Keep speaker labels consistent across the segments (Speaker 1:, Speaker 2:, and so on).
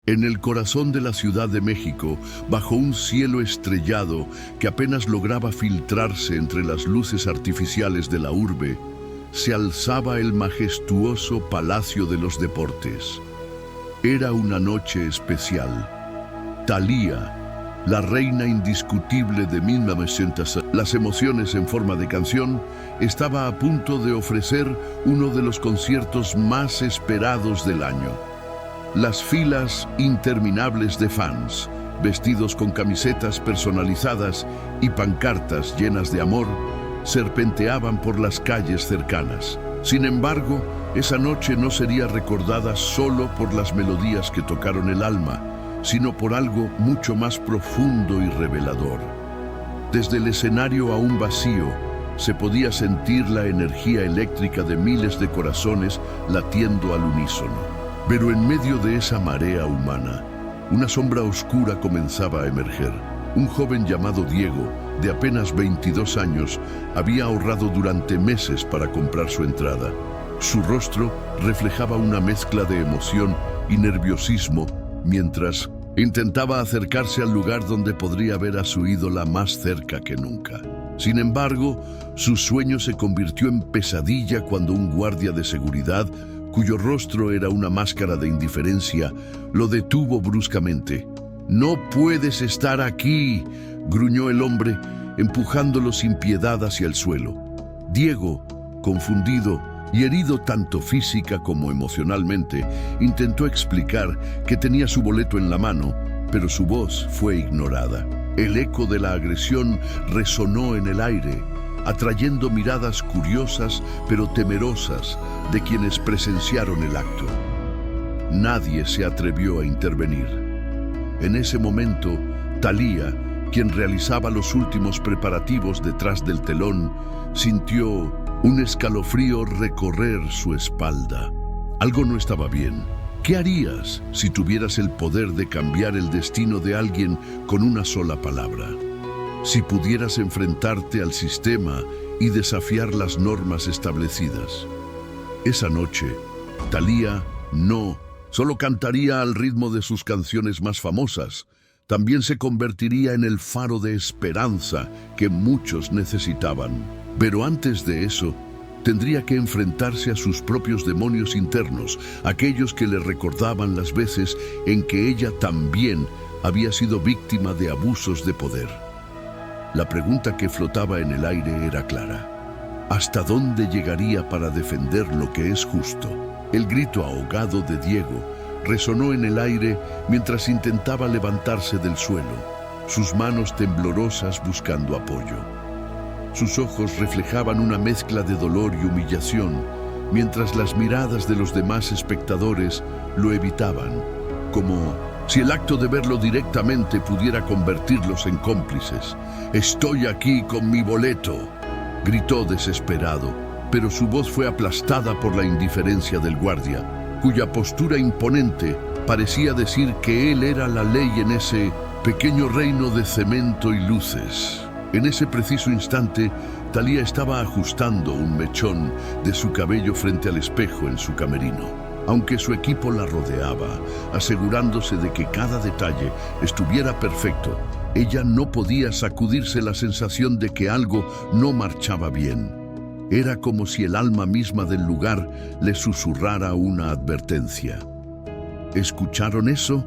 Speaker 1: En el corazón de la Ciudad de México, bajo un cielo estrellado que apenas lograba filtrarse entre las luces artificiales de la urbe, se alzaba el majestuoso Palacio de los Deportes. Era una noche especial. Thalía, la reina indiscutible de 1900, las emociones en forma de canción, estaba a punto de ofrecer uno de los conciertos más esperados del año. Las filas interminables de fans, vestidos con camisetas personalizadas y pancartas llenas de amor, serpenteaban por las calles cercanas. Sin embargo, esa noche no sería recordada solo por las melodías que tocaron el alma, sino por algo mucho más profundo y revelador. Desde el escenario aún vacío, se podía sentir la energía eléctrica de miles de corazones latiendo al unísono. Pero en medio de esa marea humana, una sombra oscura comenzaba a emerger. Un joven llamado Diego, de apenas 22 años, había ahorrado durante meses para comprar su entrada. Su rostro reflejaba una mezcla de emoción y nerviosismo mientras intentaba acercarse al lugar donde podría ver a su ídola más cerca que nunca. Sin embargo, su sueño se convirtió en pesadilla cuando un guardia de seguridad, cuyo rostro era una máscara de indiferencia, lo detuvo bruscamente. «No puedes estar aquí», gruñó el hombre, empujándolo sin piedad hacia el suelo. Diego, confundido y herido tanto física como emocionalmente, intentó explicar que tenía su boleto en la mano, pero su voz fue ignorada. El eco de la agresión resonó en el aire, atrayendo miradas curiosas pero temerosas de quienes presenciaron el acto. Nadie se atrevió a intervenir. En ese momento, Thalía, quien realizaba los últimos preparativos detrás del telón, sintió un escalofrío recorrer su espalda. Algo no estaba bien. ¿Qué harías si tuvieras el poder de cambiar el destino de alguien con una sola palabra? Si pudieras enfrentarte al sistema y desafiar las normas establecidas. Esa noche, Thalía no solo cantaría al ritmo de sus canciones más famosas, también se convertiría en el faro de esperanza que muchos necesitaban. Pero antes de eso, tendría que enfrentarse a sus propios demonios internos, aquellos que le recordaban las veces en que ella también había sido víctima de abusos de poder. La pregunta que flotaba en el aire era clara. ¿Hasta dónde llegaría para defender lo que es justo? El grito ahogado de Diego resonó en el aire mientras intentaba levantarse del suelo, sus manos temblorosas buscando apoyo. Sus ojos reflejaban una mezcla de dolor y humillación, mientras las miradas de los demás espectadores lo evitaban, como si el acto de verlo directamente pudiera convertirlos en cómplices. «Estoy aquí con mi boleto», gritó desesperado, pero su voz fue aplastada por la indiferencia del guardia, cuya postura imponente parecía decir que él era la ley en ese pequeño reino de cemento y luces. En ese preciso instante, Thalía estaba ajustando un mechón de su cabello frente al espejo en su camerino. Aunque su equipo la rodeaba, asegurándose de que cada detalle estuviera perfecto, ella no podía sacudirse la sensación de que algo no marchaba bien. Era como si el alma misma del lugar le susurrara una advertencia. ¿Escucharon eso?,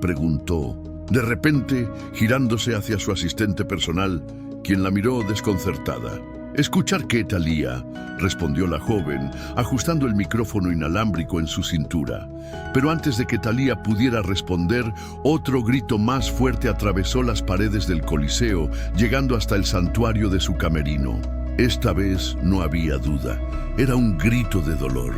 Speaker 1: preguntó, de repente girándose hacia su asistente personal, quien la miró desconcertada. «¿Escuchar qué, Thalía?», respondió la joven, ajustando el micrófono inalámbrico en su cintura. Pero antes de que Thalía pudiera responder, otro grito más fuerte atravesó las paredes del Coliseo, llegando hasta el santuario de su camerino. Esta vez no había duda, era un grito de dolor.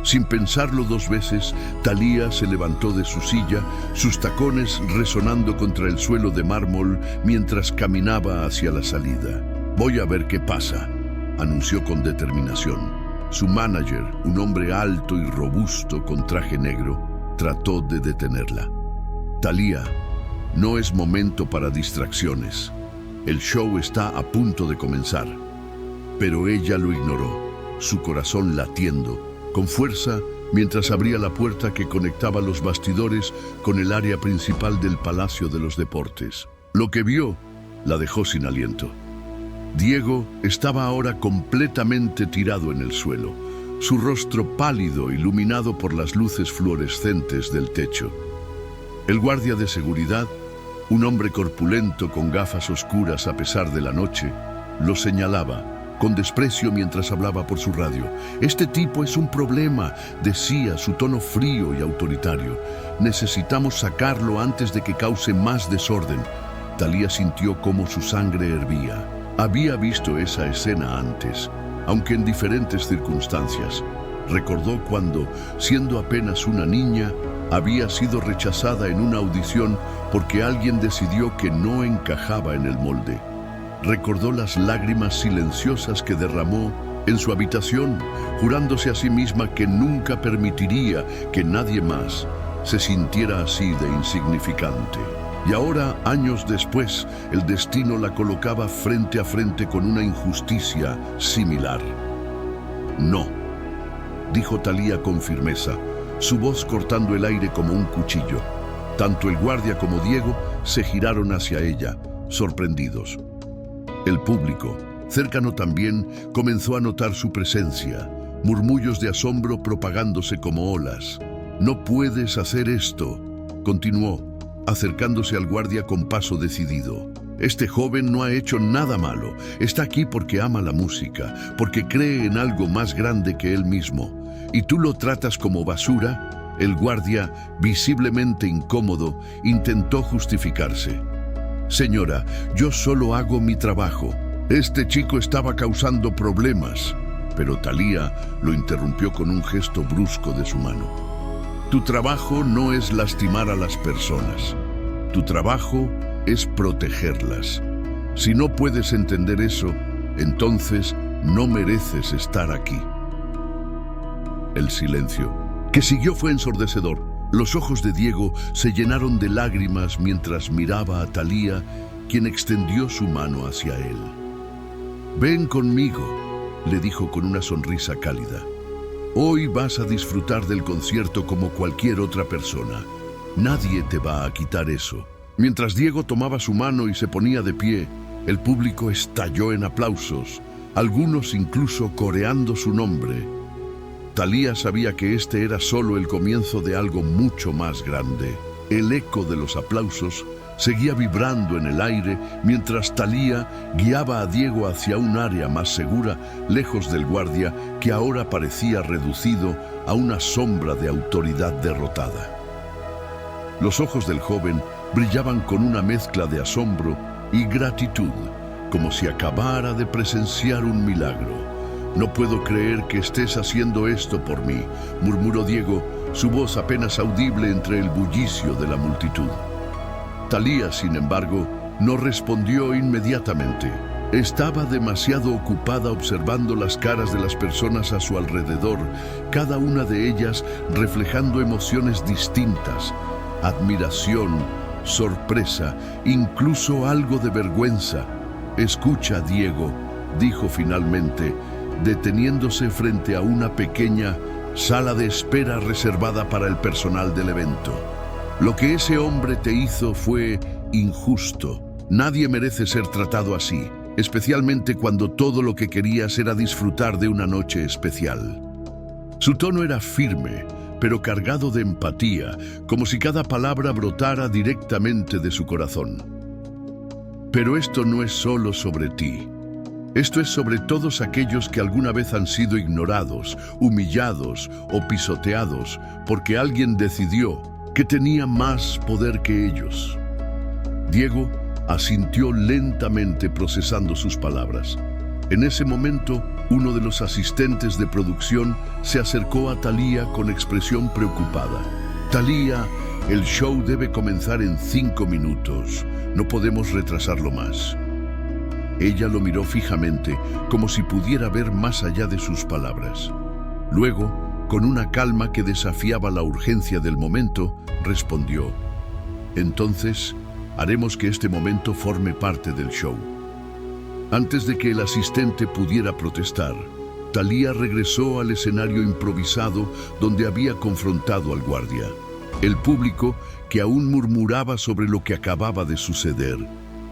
Speaker 1: Sin pensarlo dos veces, Thalía se levantó de su silla, sus tacones resonando contra el suelo de mármol mientras caminaba hacia la salida. «Voy a ver qué pasa», anunció con determinación. Su manager, un hombre alto y robusto con traje negro, trató de detenerla. «Thalía, no es momento para distracciones. El show está a punto de comenzar». Pero ella lo ignoró, su corazón latiendo. Con fuerza, mientras abría la puerta que conectaba los bastidores con el área principal del Palacio de los Deportes. Lo que vio la dejó sin aliento. Diego estaba ahora completamente tirado en el suelo, su rostro pálido iluminado por las luces fluorescentes del techo. El guardia de seguridad, un hombre corpulento con gafas oscuras a pesar de la noche, lo señalaba con desprecio mientras hablaba por su radio. «Este tipo es un problema», decía, su tono frío y autoritario. «Necesitamos sacarlo antes de que cause más desorden». Thalía sintió cómo su sangre hervía. Había visto esa escena antes, aunque en diferentes circunstancias. Recordó cuando, siendo apenas una niña, había sido rechazada en una audición porque alguien decidió que no encajaba en el molde. Recordó las lágrimas silenciosas que derramó en su habitación, jurándose a sí misma que nunca permitiría que nadie más se sintiera así de insignificante. Y ahora, años después, el destino la colocaba frente a frente con una injusticia similar. «No», dijo Thalía con firmeza, su voz cortando el aire como un cuchillo. Tanto el guardia como Diego se giraron hacia ella, sorprendidos. El público, cercano también, comenzó a notar su presencia, murmullos de asombro propagándose como olas. «No puedes hacer esto», continuó, acercándose al guardia con paso decidido. «Este joven no ha hecho nada malo. Está aquí porque ama la música, porque cree en algo más grande que él mismo. ¿Y tú lo tratas como basura?». El guardia, visiblemente incómodo, intentó justificarse. «Señora, yo solo hago mi trabajo. Este chico estaba causando problemas». Pero Thalía lo interrumpió con un gesto brusco de su mano. «Tu trabajo no es lastimar a las personas. Tu trabajo es protegerlas. Si no puedes entender eso, entonces no mereces estar aquí». El silencio que siguió fue ensordecedor. Los ojos de Diego se llenaron de lágrimas mientras miraba a Thalía, quien extendió su mano hacia él. «Ven conmigo», le dijo con una sonrisa cálida. «Hoy vas a disfrutar del concierto como cualquier otra persona. Nadie te va a quitar eso». Mientras Diego tomaba su mano y se ponía de pie, el público estalló en aplausos, algunos incluso coreando su nombre. Thalía sabía que este era solo el comienzo de algo mucho más grande. El eco de los aplausos seguía vibrando en el aire mientras Thalía guiaba a Diego hacia un área más segura, lejos del guardia que ahora parecía reducido a una sombra de autoridad derrotada. Los ojos del joven brillaban con una mezcla de asombro y gratitud, como si acabara de presenciar un milagro. «No puedo creer que estés haciendo esto por mí», murmuró Diego, su voz apenas audible entre el bullicio de la multitud. Thalía, sin embargo, no respondió inmediatamente. Estaba demasiado ocupada observando las caras de las personas a su alrededor, cada una de ellas reflejando emociones distintas: admiración, sorpresa, incluso algo de vergüenza. «Escucha, Diego», dijo finalmente, deteniéndose frente a una pequeña sala de espera reservada para el personal del evento. «Lo que ese hombre te hizo fue injusto. Nadie merece ser tratado así, especialmente cuando todo lo que querías era disfrutar de una noche especial». Su tono era firme, pero cargado de empatía, como si cada palabra brotara directamente de su corazón. «Pero esto no es solo sobre ti. Esto es sobre todos aquellos que alguna vez han sido ignorados, humillados o pisoteados porque alguien decidió que tenía más poder que ellos». Diego asintió lentamente procesando sus palabras. En ese momento, uno de los asistentes de producción se acercó a Thalía con expresión preocupada. «Thalía, el show debe comenzar en 5 minutos. No podemos retrasarlo más». Ella lo miró fijamente, como si pudiera ver más allá de sus palabras. Luego, con una calma que desafiaba la urgencia del momento, respondió: «Entonces, haremos que este momento forme parte del show». Antes de que el asistente pudiera protestar, Thalía regresó al escenario improvisado donde había confrontado al guardia. El público, que aún murmuraba sobre lo que acababa de suceder,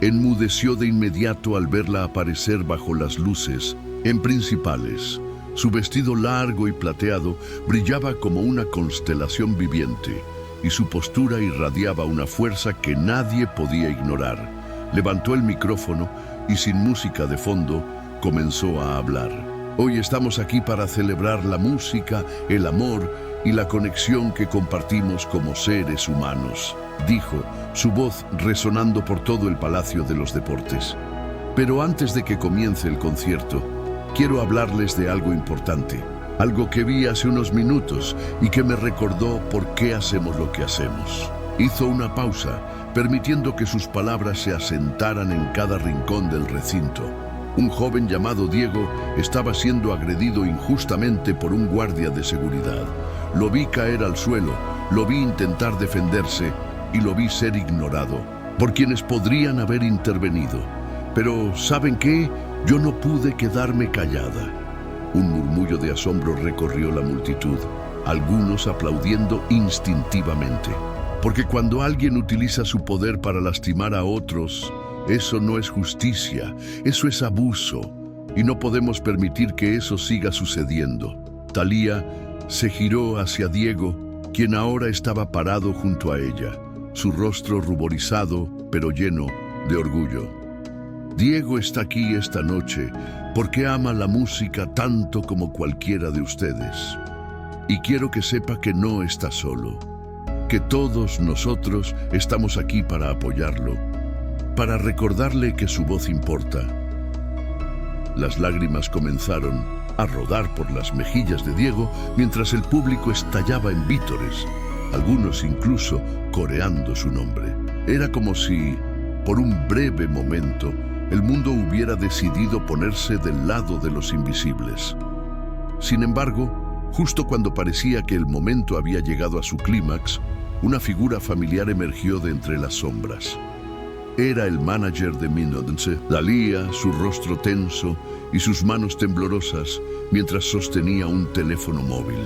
Speaker 1: enmudeció de inmediato al verla aparecer bajo las luces, en principales. Su vestido largo y plateado brillaba como una constelación viviente, y su postura irradiaba una fuerza que nadie podía ignorar. Levantó el micrófono y, sin música de fondo, comenzó a hablar. Hoy estamos aquí para celebrar la música, el amor y la conexión que compartimos como seres humanos, dijo, su voz resonando por todo el Palacio de los Deportes. Pero antes de que comience el concierto, quiero hablarles de algo importante, algo que vi hace unos minutos y que me recordó por qué hacemos lo que hacemos. Hizo una pausa, permitiendo que sus palabras se asentaran en cada rincón del recinto. Un joven llamado Diego estaba siendo agredido injustamente por un guardia de seguridad. Lo vi caer al suelo, lo vi intentar defenderse y lo vi ser ignorado por quienes podrían haber intervenido. Pero, ¿saben qué? Yo no pude quedarme callada. Un murmullo de asombro recorrió la multitud, algunos aplaudiendo instintivamente. Porque cuando alguien utiliza su poder para lastimar a otros, eso no es justicia, eso es abuso, y no podemos permitir que eso siga sucediendo. Thalía se giró hacia Diego, quien ahora estaba parado junto a ella, su rostro ruborizado, pero lleno de orgullo. Diego está aquí esta noche porque ama la música tanto como cualquiera de ustedes. Y quiero que sepa que no está solo, que todos nosotros estamos aquí para apoyarlo, para recordarle que su voz importa. Las lágrimas comenzaron a rodar por las mejillas de Diego mientras el público estallaba en vítores, algunos incluso coreando su nombre. Era como si, por un breve momento, el mundo hubiera decidido ponerse del lado de los invisibles. Sin embargo, justo cuando parecía que el momento había llegado a su clímax, una figura familiar emergió de entre las sombras. Era el manager de Minodance, Thalía, su rostro tenso y sus manos temblorosas mientras sostenía un teléfono móvil.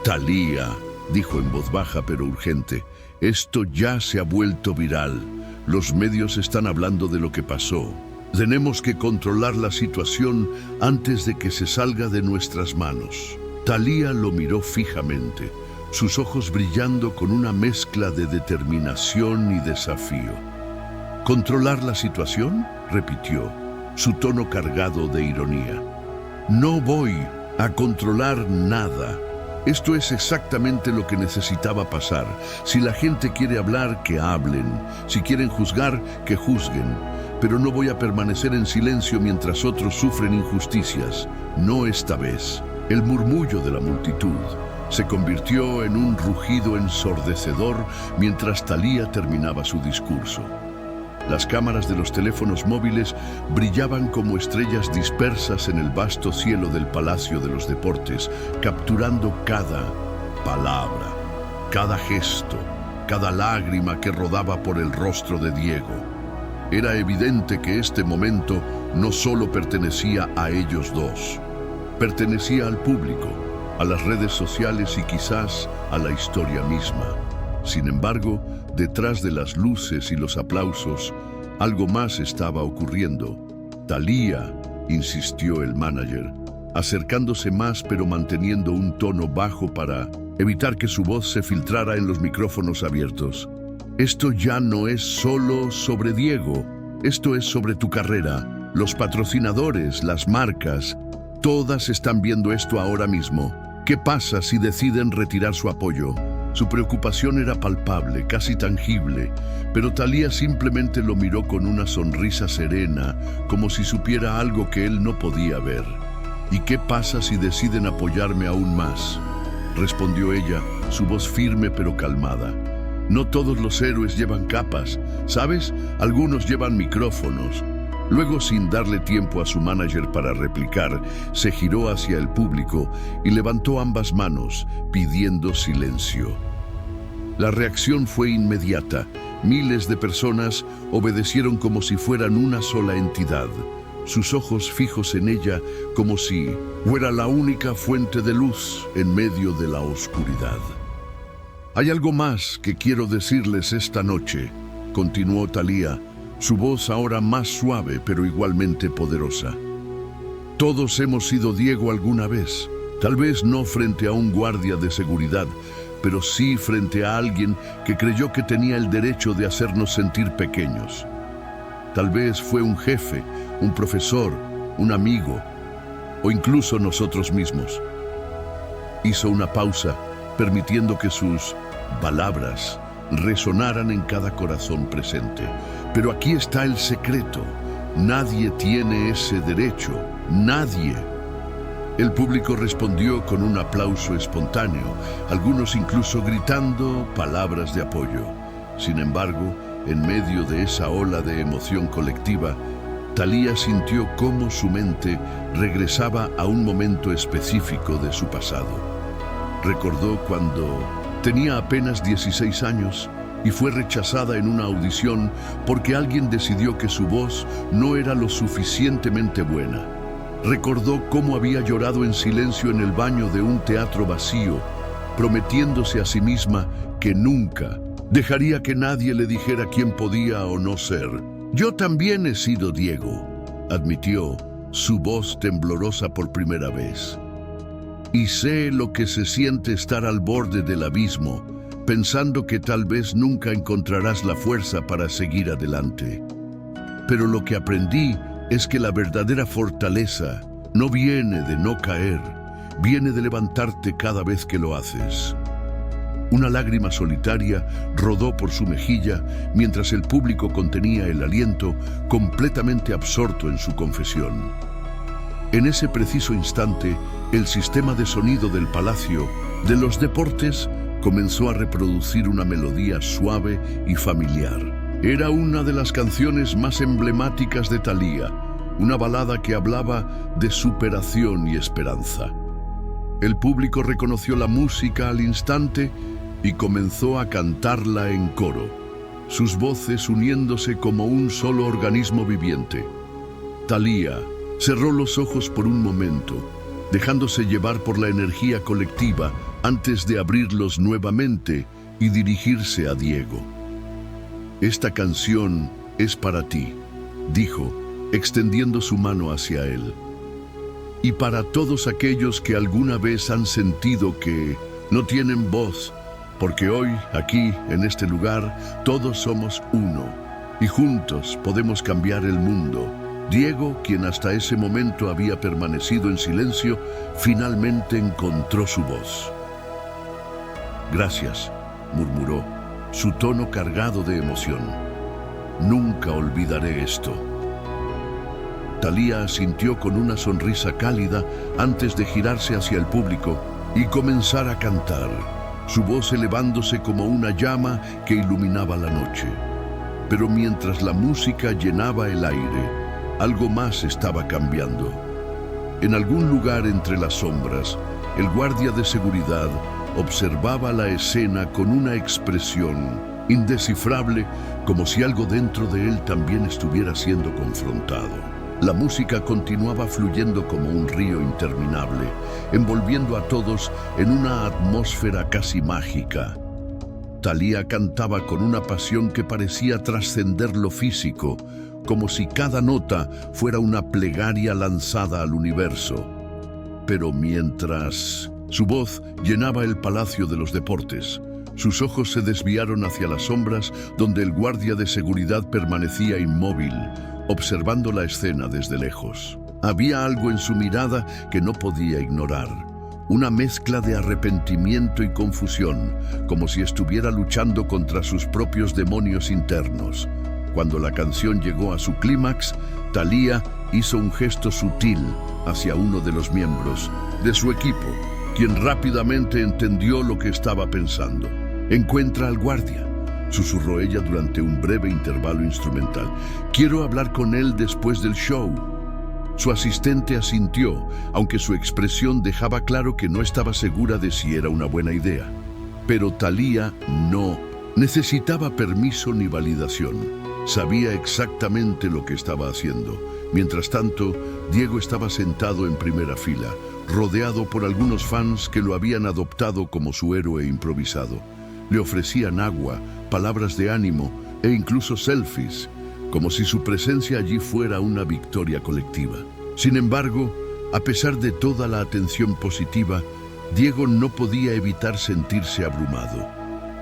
Speaker 1: Thalía, dijo en voz baja pero urgente, esto ya se ha vuelto viral. Los medios están hablando de lo que pasó. Tenemos que controlar la situación antes de que se salga de nuestras manos. Thalía lo miró fijamente, sus ojos brillando con una mezcla de determinación y desafío. ¿Controlar la situación?, repitió, su tono cargado de ironía. No voy a controlar nada. Esto es exactamente lo que necesitaba pasar. Si la gente quiere hablar, que hablen. Si quieren juzgar, que juzguen. Pero no voy a permanecer en silencio mientras otros sufren injusticias. No esta vez. El murmullo de la multitud se convirtió en un rugido ensordecedor mientras Thalía terminaba su discurso. Las cámaras de los teléfonos móviles brillaban como estrellas dispersas en el vasto cielo del Palacio de los Deportes, capturando cada palabra, cada gesto, cada lágrima que rodaba por el rostro de Diego. Era evidente que este momento no solo pertenecía a ellos dos, pertenecía al público, a las redes sociales y quizás a la historia misma. Sin embargo, detrás de las luces y los aplausos, algo más estaba ocurriendo. Thalía, insistió el manager, acercándose más pero manteniendo un tono bajo para evitar que su voz se filtrara en los micrófonos abiertos. Esto ya no es solo sobre Diego, esto es sobre tu carrera. Los patrocinadores, las marcas, todas están viendo esto ahora mismo. ¿Qué pasa si deciden retirar su apoyo? Su preocupación era palpable, casi tangible, pero Thalía simplemente lo miró con una sonrisa serena, como si supiera algo que él no podía ver. ¿Y qué pasa si deciden apoyarme aún más?, respondió ella, su voz firme pero calmada. No todos los héroes llevan capas, ¿sabes? Algunos llevan micrófonos. Luego, sin darle tiempo a su manager para replicar, se giró hacia el público y levantó ambas manos, pidiendo silencio. La reacción fue inmediata. Miles de personas obedecieron como si fueran una sola entidad. sus ojos fijos en ella como si fuera la única fuente de luz en medio de la oscuridad. «Hay algo más que quiero decirles esta noche», continuó Thalía, su voz ahora más suave pero igualmente poderosa. «Todos hemos sido Diego alguna vez, tal vez no frente a un guardia de seguridad, pero sí frente a alguien que creyó que tenía el derecho de hacernos sentir pequeños. Tal vez fue un jefe, un profesor, un amigo, o incluso nosotros mismos». Hizo una pausa, permitiendo que sus palabras resonaran en cada corazón presente. «Pero aquí está el secreto. Nadie tiene ese derecho. Nadie». El público respondió con un aplauso espontáneo, algunos incluso gritando palabras de apoyo. Sin embargo, en medio de esa ola de emoción colectiva, Thalía sintió cómo su mente regresaba a un momento específico de su pasado. Recordó cuando tenía apenas 16 años y fue rechazada en una audición porque alguien decidió que su voz no era lo suficientemente buena. Recordó cómo había llorado en silencio en el baño de un teatro vacío, prometiéndose a sí misma que nunca dejaría que nadie le dijera quién podía o no ser. «Yo también he sido Diego», admitió, su voz temblorosa por primera vez. «Y sé lo que se siente estar al borde del abismo, pensando que tal vez nunca encontrarás la fuerza para seguir adelante. Pero lo que aprendí es que la verdadera fortaleza no viene de no caer, viene de levantarte cada vez que lo haces». Una lágrima solitaria rodó por su mejilla mientras el público contenía el aliento, completamente absorto en su confesión. En ese preciso instante, el sistema de sonido del Palacio de los Deportes comenzó a reproducir una melodía suave y familiar. Era una de las canciones más emblemáticas de Thalía, una balada que hablaba de superación y esperanza. El público reconoció la música al instante y comenzó a cantarla en coro, sus voces uniéndose como un solo organismo viviente. Thalía cerró los ojos por un momento, dejándose llevar por la energía colectiva antes de abrirlos nuevamente y dirigirse a Diego. «Esta canción es para ti», dijo, extendiendo su mano hacia él. «Y para todos aquellos que alguna vez han sentido que no tienen voz, porque hoy, aquí, en este lugar, todos somos uno, y juntos podemos cambiar el mundo». Diego, quien hasta ese momento había permanecido en silencio, finalmente encontró su voz. «Gracias», murmuró, su tono cargado de emoción. «Nunca olvidaré esto». Thalía asintió con una sonrisa cálida antes de girarse hacia el público y comenzar a cantar, su voz elevándose como una llama que iluminaba la noche. Pero mientras la música llenaba el aire, algo más estaba cambiando. En algún lugar entre las sombras, el guardia de seguridad observaba la escena con una expresión indescifrable, como si algo dentro de él también estuviera siendo confrontado. La música continuaba fluyendo como un río interminable, envolviendo a todos en una atmósfera casi mágica. Thalía cantaba con una pasión que parecía trascender lo físico, como si cada nota fuera una plegaria lanzada al universo. Pero mientras su voz llenaba el Palacio de los Deportes, sus ojos se desviaron hacia las sombras donde el guardia de seguridad permanecía inmóvil, observando la escena desde lejos. Había algo en su mirada que no podía ignorar, una mezcla de arrepentimiento y confusión, como si estuviera luchando contra sus propios demonios internos. Cuando la canción llegó a su clímax, Thalía hizo un gesto sutil hacia uno de los miembros de su equipo, quien rápidamente entendió lo que estaba pensando. «Encuentra al guardia», susurró ella durante un breve intervalo instrumental. «Quiero hablar con él después del show». Su asistente asintió, aunque su expresión dejaba claro que no estaba segura de si era una buena idea. Pero Thalía no necesitaba permiso ni validación. Sabía exactamente lo que estaba haciendo. Mientras tanto, Diego estaba sentado en primera fila, rodeado por algunos fans que lo habían adoptado como su héroe improvisado. Le ofrecían agua, palabras de ánimo e incluso selfies, como si su presencia allí fuera una victoria colectiva. Sin embargo, a pesar de toda la atención positiva, Diego no podía evitar sentirse abrumado.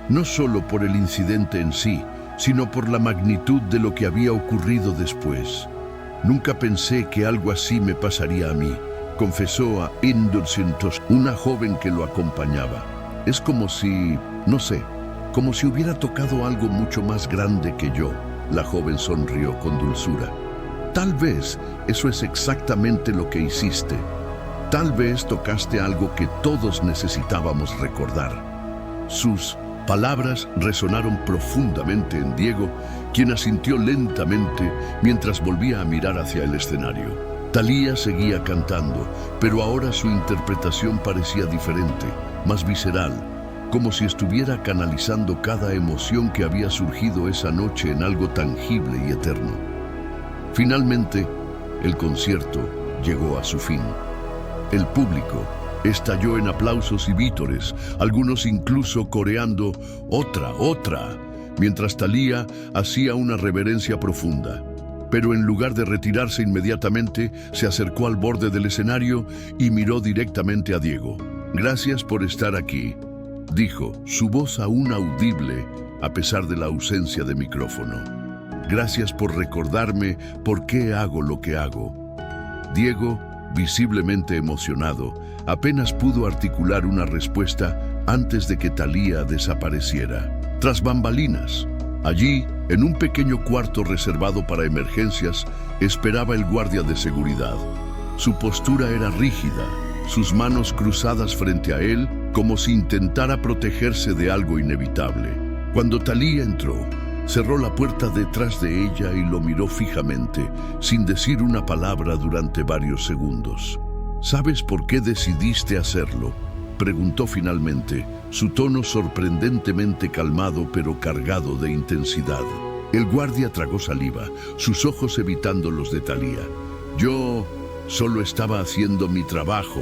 Speaker 1: No solo por el incidente en sí, sino por la magnitud de lo que había ocurrido después. Nunca pensé que algo así me pasaría a mí, confesó a Indurcintos, una joven que lo acompañaba. Es como si, no sé, como si hubiera tocado algo mucho más grande que yo. La joven sonrió con dulzura. Tal vez eso es exactamente lo que hiciste. Tal vez tocaste algo que todos necesitábamos recordar. Sus palabras resonaron profundamente en Diego, quien asintió lentamente mientras volvía a mirar hacia el escenario. Thalía seguía cantando, pero ahora su interpretación parecía diferente, más visceral, como si estuviera canalizando cada emoción que había surgido esa noche en algo tangible y eterno. Finalmente, el concierto llegó a su fin. El público estalló en aplausos y vítores, algunos incluso coreando "otra, otra", mientras Thalía hacía una reverencia profunda. Pero en lugar de retirarse inmediatamente, se acercó al borde del escenario y miró directamente a Diego. «Gracias por estar aquí», dijo, su voz aún audible a pesar de la ausencia de micrófono. «Gracias por recordarme por qué hago lo que hago». Diego, visiblemente emocionado, apenas pudo articular una respuesta antes de que Thalía desapareciera. Tras bambalinas, allí, en un pequeño cuarto reservado para emergencias, esperaba el guardia de seguridad. Su postura era rígida, sus manos cruzadas frente a él, como si intentara protegerse de algo inevitable. Cuando Thalía entró, cerró la puerta detrás de ella y lo miró fijamente, sin decir una palabra durante varios segundos. «¿Sabes por qué decidiste hacerlo?», preguntó finalmente, su tono sorprendentemente calmado pero cargado de intensidad. El guardia tragó saliva, sus ojos evitando los de Thalía. «Yo solo estaba haciendo mi trabajo»,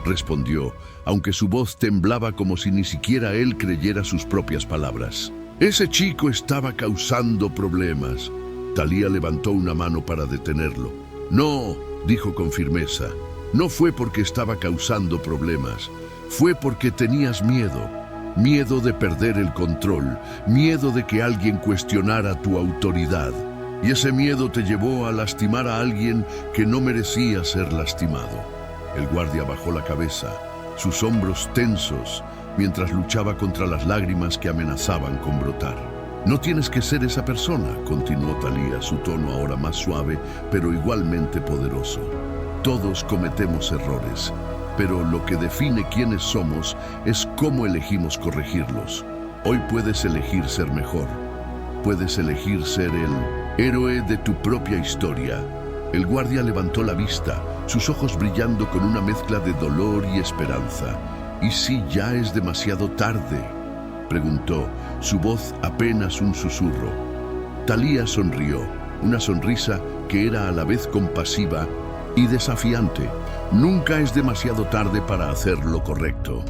Speaker 1: respondió, aunque su voz temblaba como si ni siquiera él creyera sus propias palabras. «Ese chico estaba causando problemas». Thalía levantó una mano para detenerlo. «No», dijo con firmeza, «no fue porque estaba causando problemas. Fue porque tenías miedo. Miedo de perder el control. Miedo de que alguien cuestionara tu autoridad. Y ese miedo te llevó a lastimar a alguien que no merecía ser lastimado». El guardia bajó la cabeza, sus hombros tensos, mientras luchaba contra las lágrimas que amenazaban con brotar. «No tienes que ser esa persona», continuó Thalía, su tono ahora más suave, pero igualmente poderoso. «Todos cometemos errores, pero lo que define quiénes somos es cómo elegimos corregirlos. Hoy puedes elegir ser mejor. Puedes elegir ser el héroe de tu propia historia». El guardia levantó la vista, sus ojos brillando con una mezcla de dolor y esperanza. «¿Y si ya es demasiado tarde?», preguntó, su voz apenas un susurro. Thalía sonrió, una sonrisa que era a la vez compasiva y desafiante. «Nunca es demasiado tarde para hacer lo correcto».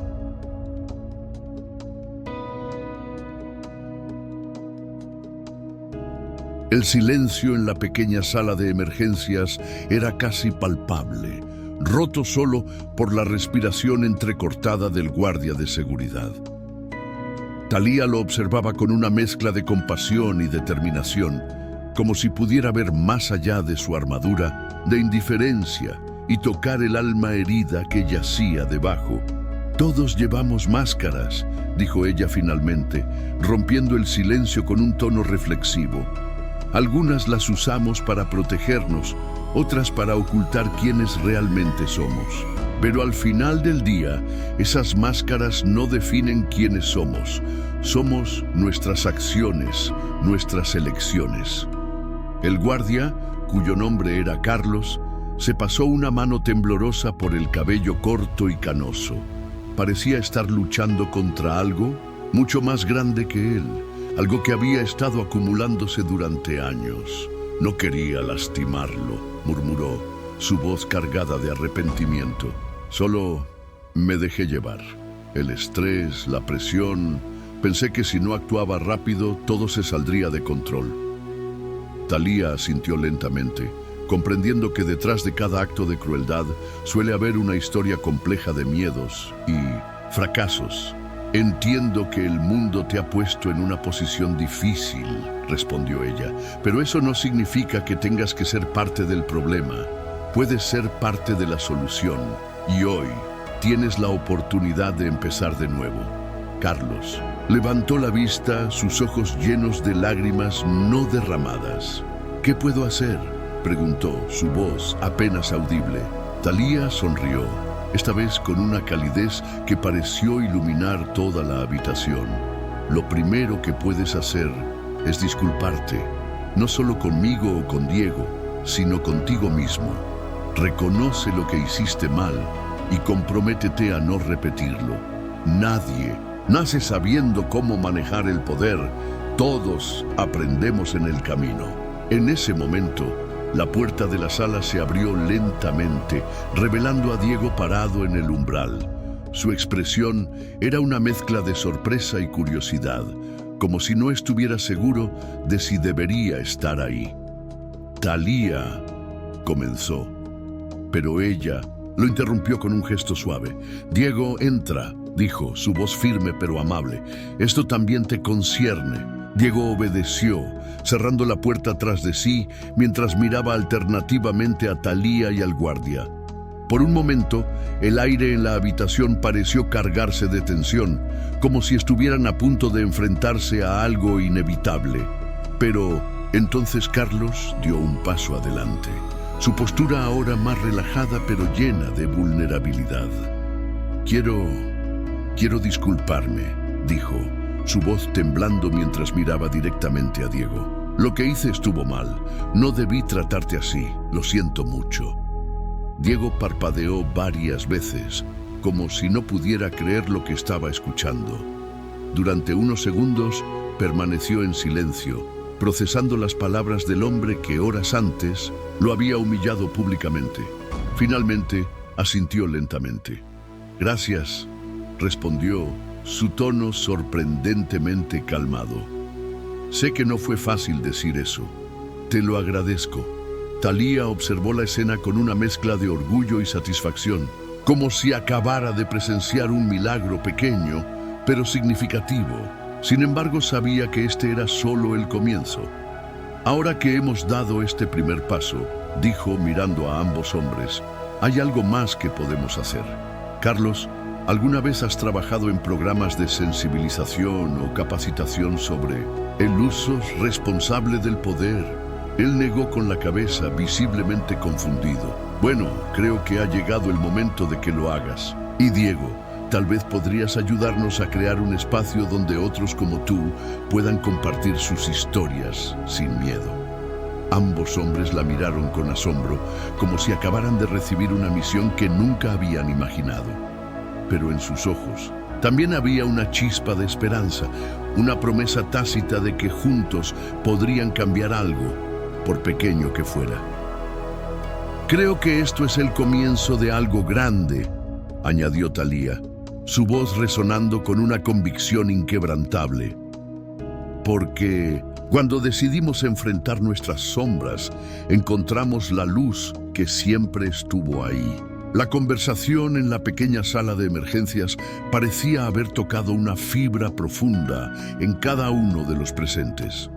Speaker 1: El silencio en la pequeña sala de emergencias era casi palpable, roto solo por la respiración entrecortada del guardia de seguridad. Thalía lo observaba con una mezcla de compasión y determinación, como si pudiera ver más allá de su armadura, de indiferencia, y tocar el alma herida que yacía debajo. «Todos llevamos máscaras», dijo ella finalmente, rompiendo el silencio con un tono reflexivo. «Algunas las usamos para protegernos, otras para ocultar quiénes realmente somos. Pero al final del día, esas máscaras no definen quiénes somos. Somos nuestras acciones, nuestras elecciones». El guardia, cuyo nombre era Carlos, se pasó una mano temblorosa por el cabello corto y canoso. Parecía estar luchando contra algo mucho más grande que él, algo que había estado acumulándose durante años. No quería lastimarlo. murmuró, su voz cargada de arrepentimiento. Solo me dejé llevar. El estrés, la presión. Pensé que si no actuaba rápido, todo se saldría de control. Talía asintió lentamente, comprendiendo que detrás de cada acto de crueldad suele haber una historia compleja de miedos y fracasos. Entiendo que el mundo te ha puesto en una posición difícil, respondió ella, pero eso no significa que tengas que ser parte del problema. Puedes ser parte de la solución y hoy tienes la oportunidad de empezar de nuevo. Carlos levantó la vista, sus ojos llenos de lágrimas no derramadas. ¿Qué puedo hacer?, preguntó, su voz apenas audible. Talía sonrió, esta vez con una calidez que pareció iluminar toda la habitación. Lo primero que puedes hacer es disculparte, no solo conmigo o con Diego, sino contigo mismo. Reconoce lo que hiciste mal y comprométete a no repetirlo. Nadie nace sabiendo cómo manejar el poder. Todos aprendemos en el camino. En ese momento, la puerta de la sala se abrió lentamente, revelando a Diego parado en el umbral. Su expresión era una mezcla de sorpresa y curiosidad, como si no estuviera seguro de si debería estar ahí. Talía comenzó, pero ella lo interrumpió con un gesto suave. Diego, entra, dijo, su voz firme pero amable. Esto también te concierne. Diego obedeció, cerrando la puerta tras de sí mientras miraba alternativamente a Talía y al guardia. Por un momento, el aire en la habitación pareció cargarse de tensión, como si estuvieran a punto de enfrentarse a algo inevitable. Pero entonces Carlos dio un paso adelante, su postura ahora más relajada pero llena de vulnerabilidad. Quiero disculparme, dijo, su voz temblando mientras miraba directamente a Diego. Lo que hice estuvo mal. No debí tratarte así. Lo siento mucho. Diego parpadeó varias veces, como si no pudiera creer lo que estaba escuchando. Durante unos segundos permaneció en silencio, procesando las palabras del hombre que horas antes lo había humillado públicamente. Finalmente, asintió lentamente. Gracias, respondió, su tono sorprendentemente calmado. Sé que no fue fácil decir eso. Te lo agradezco. Talía observó la escena con una mezcla de orgullo y satisfacción, como si acabara de presenciar un milagro pequeño, pero significativo. Sin embargo, sabía que este era solo el comienzo. Ahora que hemos dado este primer paso, dijo mirando a ambos hombres, hay algo más que podemos hacer. Carlos, ¿alguna vez has trabajado en programas de sensibilización o capacitación sobre el uso responsable del poder? Él negó con la cabeza, visiblemente confundido. Bueno, creo que ha llegado el momento de que lo hagas. Y Diego, tal vez podrías ayudarnos a crear un espacio donde otros como tú puedan compartir sus historias sin miedo. Ambos hombres la miraron con asombro, como si acabaran de recibir una misión que nunca habían imaginado. Pero en sus ojos también había una chispa de esperanza, una promesa tácita de que juntos podrían cambiar algo, por pequeño que fuera. Creo que esto es el comienzo de algo grande, añadió Talía, su voz resonando con una convicción inquebrantable. Porque cuando decidimos enfrentar nuestras sombras, encontramos la luz que siempre estuvo ahí. La conversación en la pequeña sala de emergencias parecía haber tocado una fibra profunda en cada uno de los presentes.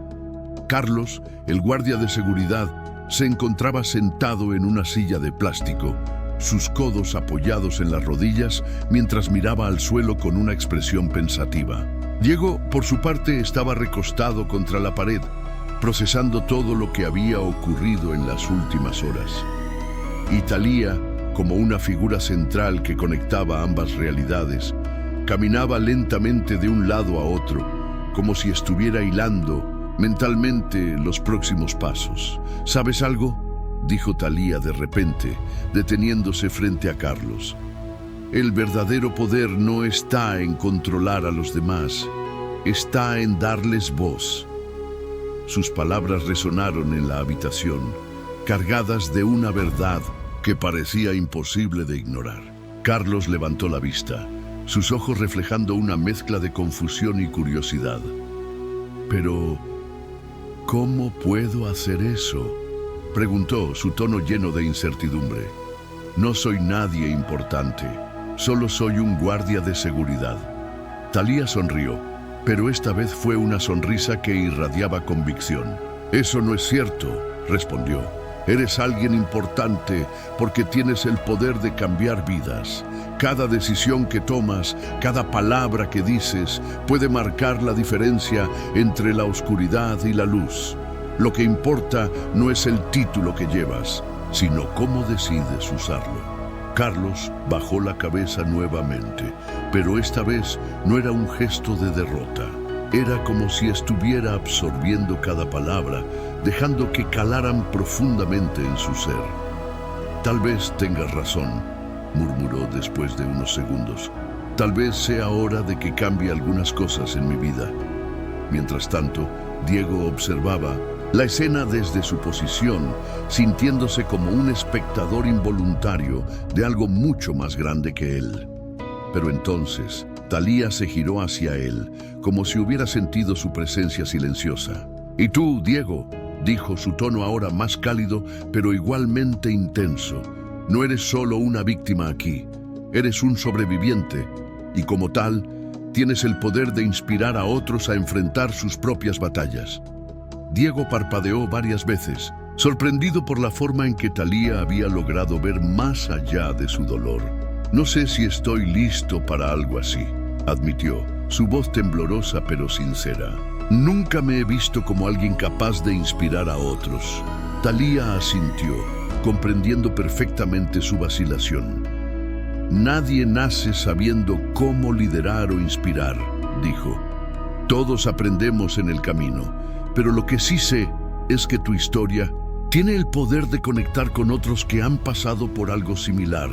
Speaker 1: Carlos, el guardia de seguridad, se encontraba sentado en una silla de plástico, sus codos apoyados en las rodillas mientras miraba al suelo con una expresión pensativa. Diego, por su parte, estaba recostado contra la pared, procesando todo lo que había ocurrido en las últimas horas. Y Talía, como una figura central que conectaba ambas realidades, caminaba lentamente de un lado a otro, como si estuviera hilando mentalmente los próximos pasos. ¿Sabes algo?, dijo Talía de repente, deteniéndose frente a Carlos. El verdadero poder no está en controlar a los demás, está en darles voz. Sus palabras resonaron en la habitación, cargadas de una verdad que parecía imposible de ignorar. Carlos levantó la vista, sus ojos reflejando una mezcla de confusión y curiosidad. Pero, ¿cómo puedo hacer eso?, preguntó, su tono lleno de incertidumbre. No soy nadie importante, solo soy un guardia de seguridad. Talía sonrió, pero esta vez fue una sonrisa que irradiaba convicción. Eso no es cierto, respondió. Eres alguien importante porque tienes el poder de cambiar vidas. Cada decisión que tomas, cada palabra que dices, puede marcar la diferencia entre la oscuridad y la luz. Lo que importa no es el título que llevas, sino cómo decides usarlo. Carlos bajó la cabeza nuevamente, pero esta vez no era un gesto de derrota. Era como si estuviera absorbiendo cada palabra, dejando que calaran profundamente en su ser. Tal vez tengas razón, murmuró después de unos segundos. Tal vez sea hora de que cambie algunas cosas en mi vida. Mientras tanto, Diego observaba la escena desde su posición, sintiéndose como un espectador involuntario de algo mucho más grande que él. Pero entonces, Talía se giró hacia él, como si hubiera sentido su presencia silenciosa. «¿Y tú, Diego?», dijo, su tono ahora más cálido, pero igualmente intenso. «No eres solo una víctima aquí, eres un sobreviviente, y como tal, tienes el poder de inspirar a otros a enfrentar sus propias batallas». Diego parpadeó varias veces, sorprendido por la forma en que Talía había logrado ver más allá de su dolor. «No sé si estoy listo para algo así», admitió, su voz temblorosa pero sincera. «Nunca me he visto como alguien capaz de inspirar a otros». Talía asintió, comprendiendo perfectamente su vacilación. «Nadie nace sabiendo cómo liderar o inspirar», dijo. «Todos aprendemos en el camino, pero lo que sí sé es que tu historia tiene el poder de conectar con otros que han pasado por algo similar.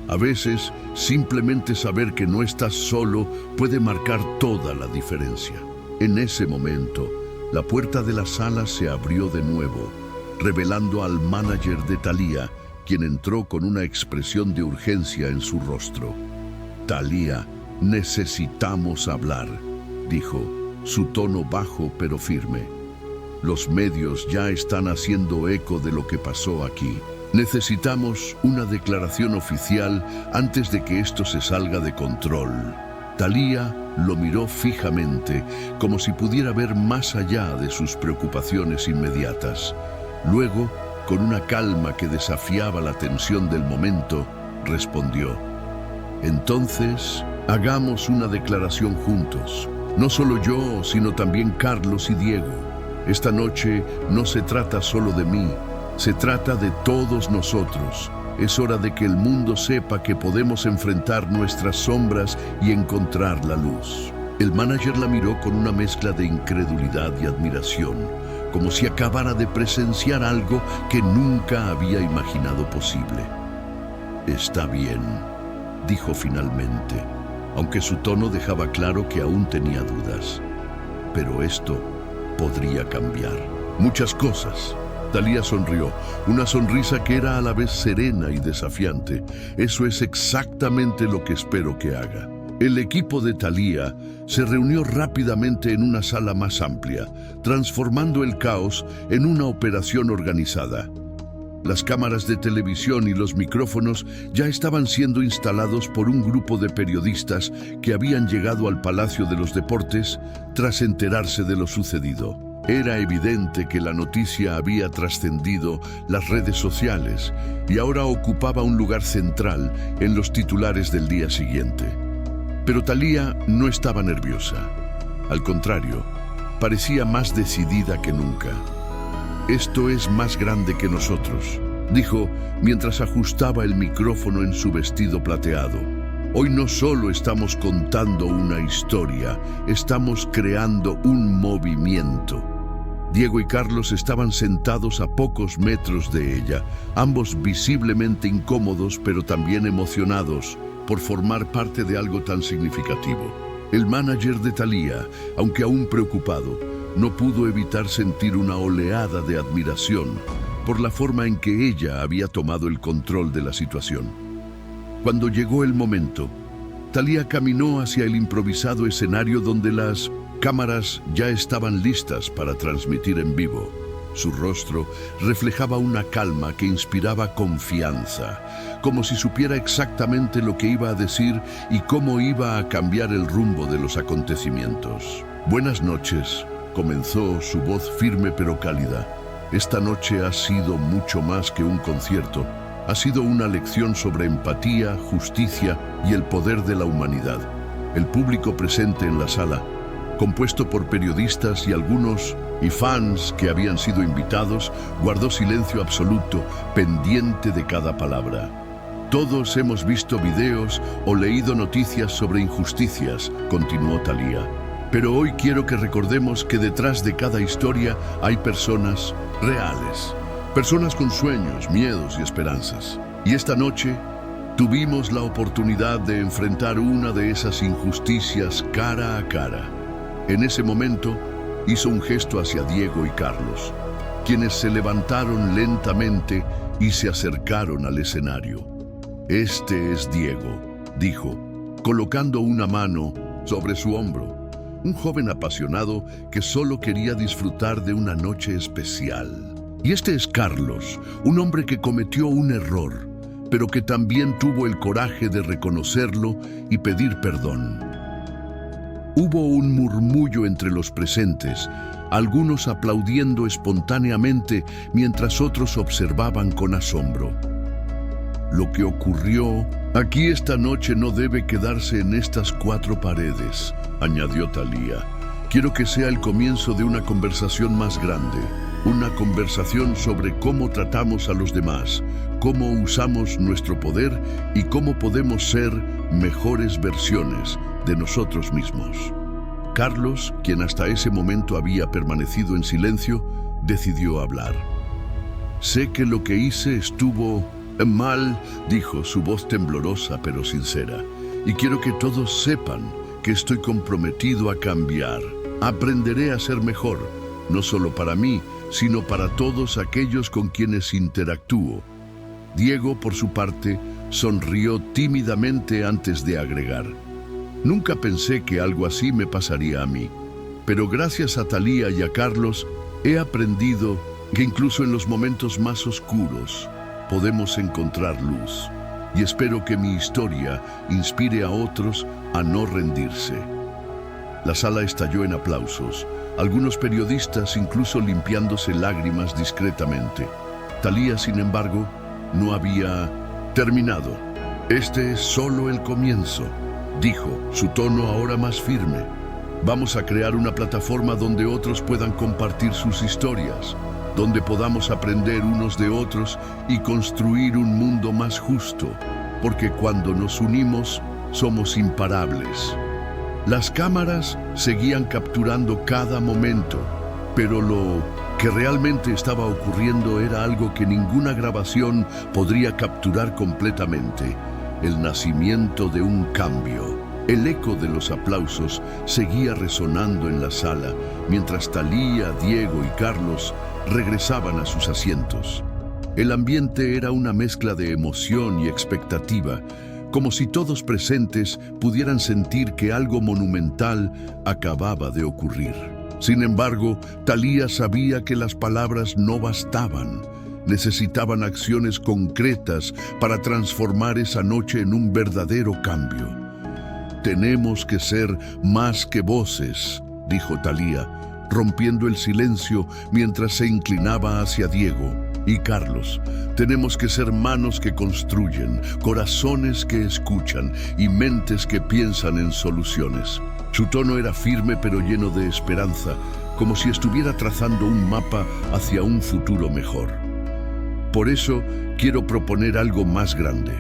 Speaker 1: A veces, simplemente saber que no estás solo puede marcar toda la diferencia». En ese momento, la puerta de la sala se abrió de nuevo, revelando al manager de Talía, quien entró con una expresión de urgencia en su rostro. «Talía, necesitamos hablar», dijo, su tono bajo pero firme. «Los medios ya están haciendo eco de lo que pasó aquí. Necesitamos una declaración oficial antes de que esto se salga de control». Talía lo miró fijamente, como si pudiera ver más allá de sus preocupaciones inmediatas. Luego, con una calma que desafiaba la tensión del momento, respondió: «Entonces, hagamos una declaración juntos. No solo yo, sino también Carlos y Diego. Esta noche no se trata solo de mí, se trata de todos nosotros. Es hora de que el mundo sepa que podemos enfrentar nuestras sombras y encontrar la luz». El manager la miró con una mezcla de incredulidad y admiración, como si acabara de presenciar algo que nunca había imaginado posible. «Está bien», dijo finalmente, aunque su tono dejaba claro que aún tenía dudas. «Pero esto podría cambiar muchas cosas». Talía sonrió, una sonrisa que era a la vez serena y desafiante. «Eso es exactamente lo que espero que haga». El equipo de Talía se reunió rápidamente en una sala más amplia, transformando el caos en una operación organizada. Las cámaras de televisión y los micrófonos ya estaban siendo instalados por un grupo de periodistas que habían llegado al Palacio de los Deportes tras enterarse de lo sucedido. Era evidente que la noticia había trascendido las redes sociales y ahora ocupaba un lugar central en los titulares del día siguiente. Pero Talía no estaba nerviosa. Al contrario, parecía más decidida que nunca. «Esto es más grande que nosotros», dijo mientras ajustaba el micrófono en su vestido plateado. «Hoy no solo estamos contando una historia, estamos creando un movimiento». Diego y Carlos estaban sentados a pocos metros de ella, ambos visiblemente incómodos pero también emocionados por formar parte de algo tan significativo. El manager de Talía, aunque aún preocupado, no pudo evitar sentir una oleada de admiración, por la forma en que ella había tomado el control de la situación. Cuando llegó el momento, Thalía caminó hacia el improvisado escenario donde las cámaras ya estaban listas para transmitir en vivo. Su rostro reflejaba una calma que inspiraba confianza, como si supiera exactamente lo que iba a decir y cómo iba a cambiar el rumbo de los acontecimientos. Buenas noches, comenzó su voz firme pero cálida. Esta noche ha sido mucho más que un concierto. Ha sido una lección sobre empatía, justicia y el poder de la humanidad. El público presente en la sala, compuesto por periodistas y algunos fans que habían sido invitados, guardó silencio absoluto, pendiente de cada palabra. Todos hemos visto videos o leído noticias sobre injusticias, continuó Thalía. Pero hoy quiero que recordemos que detrás de cada historia hay personas reales. Personas con sueños, miedos y esperanzas. Y esta noche tuvimos la oportunidad de enfrentar una de esas injusticias cara a cara. En ese momento, hizo un gesto hacia Diego y Carlos, quienes se levantaron lentamente y se acercaron al escenario. Este es Diego, dijo, colocando una mano sobre su hombro. Un joven apasionado que solo quería disfrutar de una noche especial. Y este es Carlos, un hombre que cometió un error, pero que también tuvo el coraje de reconocerlo y pedir perdón. Hubo un murmullo entre los presentes, algunos aplaudiendo espontáneamente mientras otros observaban con asombro. Lo que ocurrió aquí esta noche no debe quedarse en estas 4 paredes, añadió Thalía. Quiero que sea el comienzo de una conversación más grande, una conversación sobre cómo tratamos a los demás, cómo usamos nuestro poder y cómo podemos ser mejores versiones de nosotros mismos. Carlos, quien hasta ese momento había permanecido en silencio, decidió hablar. Sé que lo que hice estuvo mal, dijo, su voz temblorosa pero sincera, y quiero que todos sepan que estoy comprometido a cambiar. Aprenderé a ser mejor, no solo para mí, sino para todos aquellos con quienes interactúo. Diego, por su parte, sonrió tímidamente antes de agregar. Nunca pensé que algo así me pasaría a mí, pero gracias a Thalía y a Carlos he aprendido que incluso en los momentos más oscuros podemos encontrar luz, y espero que mi historia inspire a otros a no rendirse. La sala estalló en aplausos, algunos periodistas incluso limpiándose lágrimas discretamente. Thalía, sin embargo, no había terminado. Este es solo el comienzo, dijo, su tono ahora más firme. Vamos a crear una plataforma donde otros puedan compartir sus historias, donde podamos aprender unos de otros y construir un mundo más justo, porque cuando nos unimos, somos imparables. Las cámaras seguían capturando cada momento, pero lo que realmente estaba ocurriendo era algo que ninguna grabación podría capturar completamente: el nacimiento de un cambio. El eco de los aplausos seguía resonando en la sala, mientras Thalía, Diego y Carlos regresaban a sus asientos. El ambiente era una mezcla de emoción y expectativa, como si todos presentes pudieran sentir que algo monumental acababa de ocurrir. Sin embargo, Thalía sabía que las palabras no bastaban. Necesitaban acciones concretas para transformar esa noche en un verdadero cambio. Tenemos que ser más que voces, dijo Thalía, rompiendo el silencio mientras se inclinaba hacia Diego y Carlos. Tenemos que ser manos que construyen, corazones que escuchan y mentes que piensan en soluciones. Su tono era firme pero lleno de esperanza, como si estuviera trazando un mapa hacia un futuro mejor. Por eso quiero proponer algo más grande.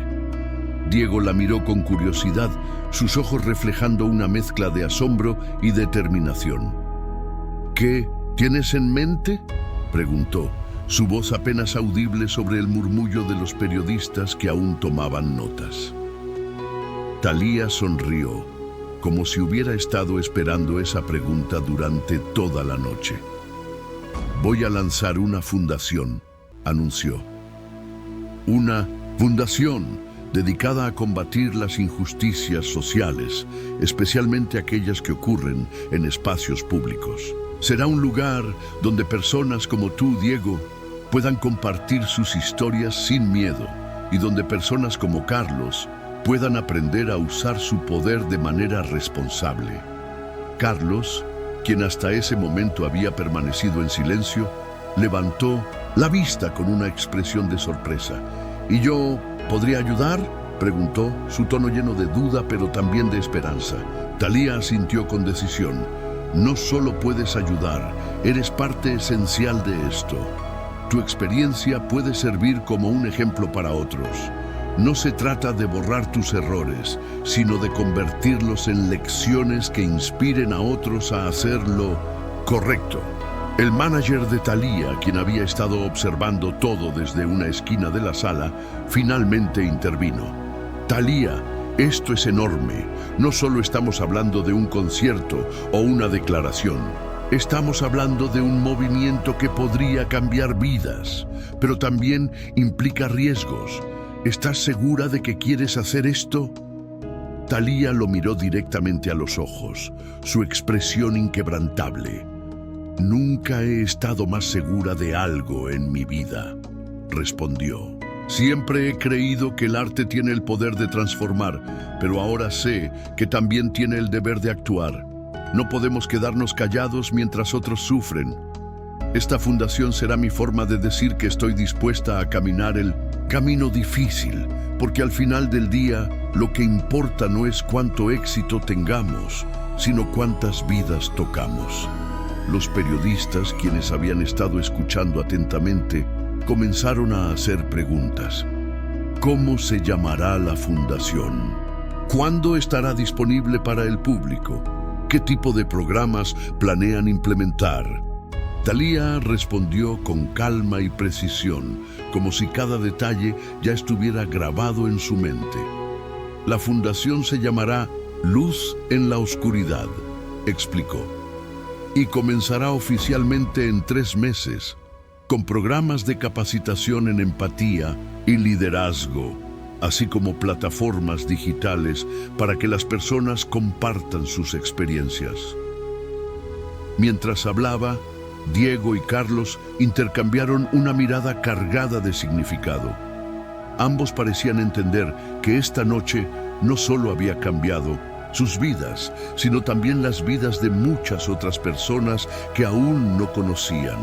Speaker 1: Diego la miró con curiosidad, sus ojos reflejando una mezcla de asombro y determinación. ¿Qué tienes en mente?, preguntó, su voz apenas audible sobre el murmullo de los periodistas que aún tomaban notas. Thalía sonrió, como si hubiera estado esperando esa pregunta durante toda la noche. Voy a lanzar una fundación, anunció. Una fundación dedicada a combatir las injusticias sociales, especialmente aquellas que ocurren en espacios públicos. Será un lugar donde personas como tú, Diego, puedan compartir sus historias sin miedo y donde personas como Carlos puedan aprender a usar su poder de manera responsable. Carlos, quien hasta ese momento había permanecido en silencio, levantó la vista con una expresión de sorpresa. ¿Y yo podría ayudar?, preguntó, su tono lleno de duda pero también de esperanza. Thalía asintió con decisión. No solo puedes ayudar, eres parte esencial de esto. Tu experiencia puede servir como un ejemplo para otros. No se trata de borrar tus errores, sino de convertirlos en lecciones que inspiren a otros a hacer lo correcto. El manager de Thalía, quien había estado observando todo desde una esquina de la sala, finalmente intervino. Thalía, esto es enorme. No solo estamos hablando de un concierto o una declaración. Estamos hablando de un movimiento que podría cambiar vidas, pero también implica riesgos. ¿Estás segura de que quieres hacer esto? Thalía lo miró directamente a los ojos, su expresión inquebrantable. Nunca he estado más segura de algo en mi vida, respondió. Siempre he creído que el arte tiene el poder de transformar, pero ahora sé que también tiene el deber de actuar. No podemos quedarnos callados mientras otros sufren. Esta fundación será mi forma de decir que estoy dispuesta a caminar el camino difícil, porque al final del día lo que importa no es cuánto éxito tengamos, sino cuántas vidas tocamos. Los periodistas, quienes habían estado escuchando atentamente, comenzaron a hacer preguntas. ¿Cómo se llamará la fundación? ¿Cuándo estará disponible para el público? ¿Qué tipo de programas planean implementar? Thalía respondió con calma y precisión, como si cada detalle ya estuviera grabado en su mente. La fundación se llamará Luz en la Oscuridad, explicó, y comenzará oficialmente en 3 meses, con programas de capacitación en empatía y liderazgo, así como plataformas digitales para que las personas compartan sus experiencias. Mientras hablaba, Diego y Carlos intercambiaron una mirada cargada de significado. Ambos parecían entender que esta noche no solo había cambiado sus vidas, sino también las vidas de muchas otras personas que aún no conocían.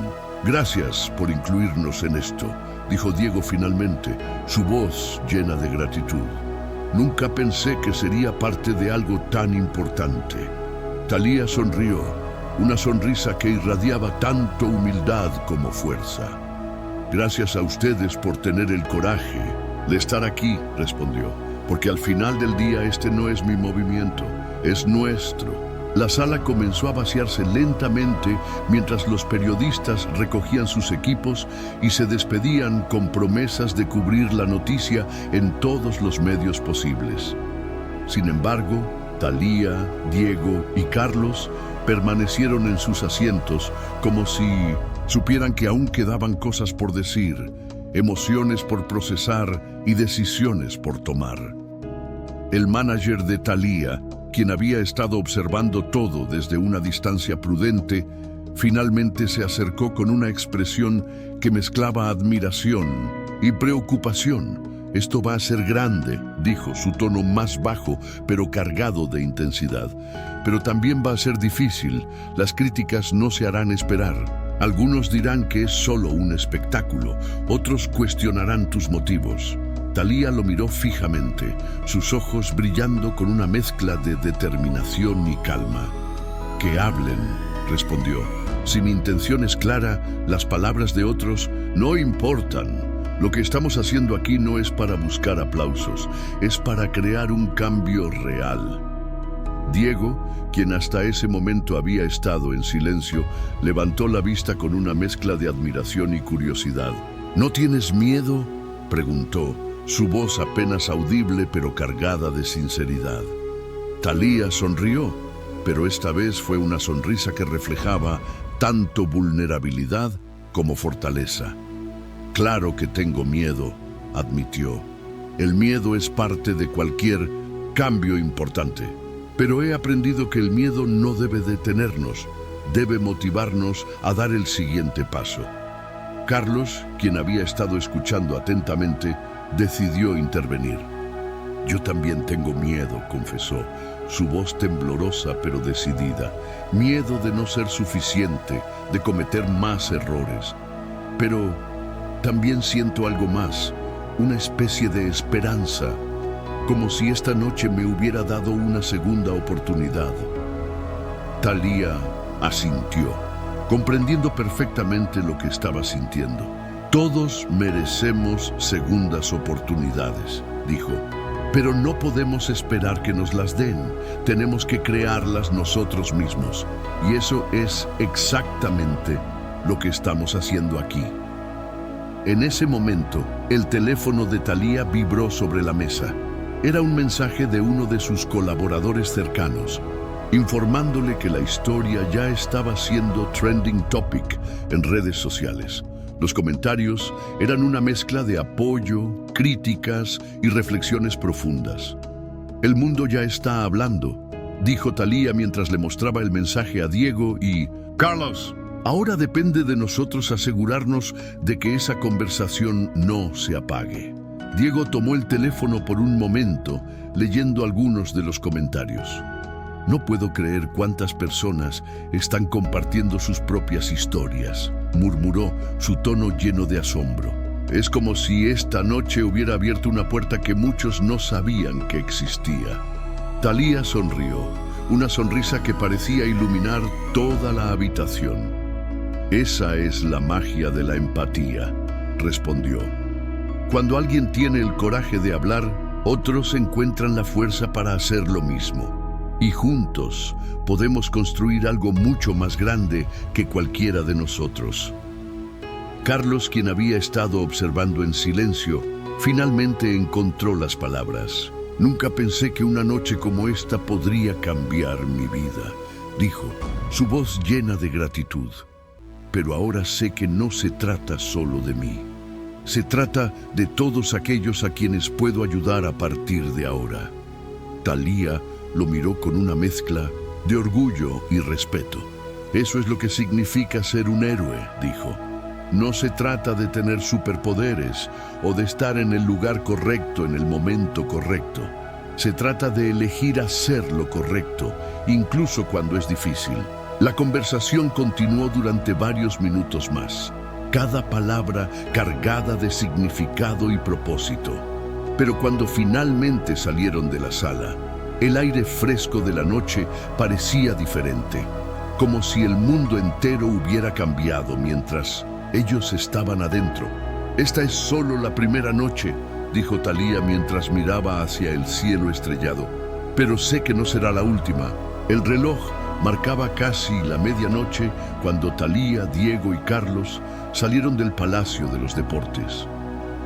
Speaker 1: Gracias por incluirnos en esto, dijo Diego finalmente, su voz llena de gratitud. Nunca pensé que sería parte de algo tan importante. Thalía sonrió, una sonrisa que irradiaba tanto humildad como fuerza. Gracias a ustedes por tener el coraje de estar aquí, respondió, porque al final del día este no es mi movimiento, es nuestro. La sala comenzó a vaciarse lentamente mientras los periodistas recogían sus equipos y se despedían con promesas de cubrir la noticia en todos los medios posibles. Sin embargo, Thalía, Diego y Carlos permanecieron en sus asientos como si supieran que aún quedaban cosas por decir, emociones por procesar y decisiones por tomar. El manager de Thalía, quien había estado observando todo desde una distancia prudente, finalmente se acercó con una expresión que mezclaba admiración y preocupación. Esto va a ser grande, dijo, su tono más bajo, pero cargado de intensidad. Pero también va a ser difícil, las críticas no se harán esperar. Algunos dirán que es solo un espectáculo, otros cuestionarán tus motivos. Thalía lo miró fijamente, sus ojos brillando con una mezcla de determinación y calma. «Que hablen», respondió. «Si mi intención es clara, las palabras de otros no importan. Lo que estamos haciendo aquí no es para buscar aplausos, es para crear un cambio real». Diego, quien hasta ese momento había estado en silencio, levantó la vista con una mezcla de admiración y curiosidad. «¿No tienes miedo?», preguntó, su voz apenas audible pero cargada de sinceridad. Thalía sonrió, pero esta vez fue una sonrisa que reflejaba tanto vulnerabilidad como fortaleza. Claro que tengo miedo, admitió. El miedo es parte de cualquier cambio importante. Pero he aprendido que el miedo no debe detenernos, debe motivarnos a dar el siguiente paso. Carlos, quien había estado escuchando atentamente, decidió intervenir. Yo también tengo miedo, confesó, su voz temblorosa pero decidida. Miedo de no ser suficiente, de cometer más errores. Pero también siento algo más, una especie de esperanza, como si esta noche me hubiera dado una segunda oportunidad. Thalía asintió, comprendiendo perfectamente lo que estaba sintiendo. Todos merecemos segundas oportunidades, dijo, pero no podemos esperar que nos las den. Tenemos que crearlas nosotros mismos. Y eso es exactamente lo que estamos haciendo aquí. En ese momento, el teléfono de Thalía vibró sobre la mesa. Era un mensaje de uno de sus colaboradores cercanos, informándole que la historia ya estaba siendo trending topic en redes sociales. Los comentarios eran una mezcla de apoyo, críticas y reflexiones profundas. El mundo ya está hablando, dijo Thalía mientras le mostraba el mensaje a Diego y Carlos. Ahora depende de nosotros asegurarnos de que esa conversación no se apague. Diego tomó el teléfono por un momento, leyendo algunos de los comentarios. No puedo creer cuántas personas están compartiendo sus propias historias, murmuró, su tono lleno de asombro. Es como si esta noche hubiera abierto una puerta que muchos no sabían que existía. Thalía sonrió, una sonrisa que parecía iluminar toda la habitación. Esa es la magia de la empatía, respondió. Cuando alguien tiene el coraje de hablar, otros encuentran la fuerza para hacer lo mismo. Y juntos podemos construir algo mucho más grande que cualquiera de nosotros. Carlos, quien había estado observando en silencio, finalmente encontró las palabras. Nunca pensé que una noche como esta podría cambiar mi vida, dijo, su voz llena de gratitud. Pero ahora sé que no se trata solo de mí. Se trata de todos aquellos a quienes puedo ayudar a partir de ahora. Thalía lo miró con una mezcla de orgullo y respeto. Eso es lo que significa ser un héroe, dijo. No se trata de tener superpoderes o de estar en el lugar correcto en el momento correcto. Se trata de elegir hacer lo correcto, incluso cuando es difícil. La conversación continuó durante varios minutos más, cada palabra cargada de significado y propósito. Pero cuando finalmente salieron de la sala, el aire fresco de la noche parecía diferente, como si el mundo entero hubiera cambiado mientras ellos estaban adentro. Esta es solo la primera noche, dijo Thalía mientras miraba hacia el cielo estrellado. Pero sé que no será la última. El reloj marcaba casi la medianoche cuando Thalía, Diego y Carlos salieron del Palacio de los Deportes.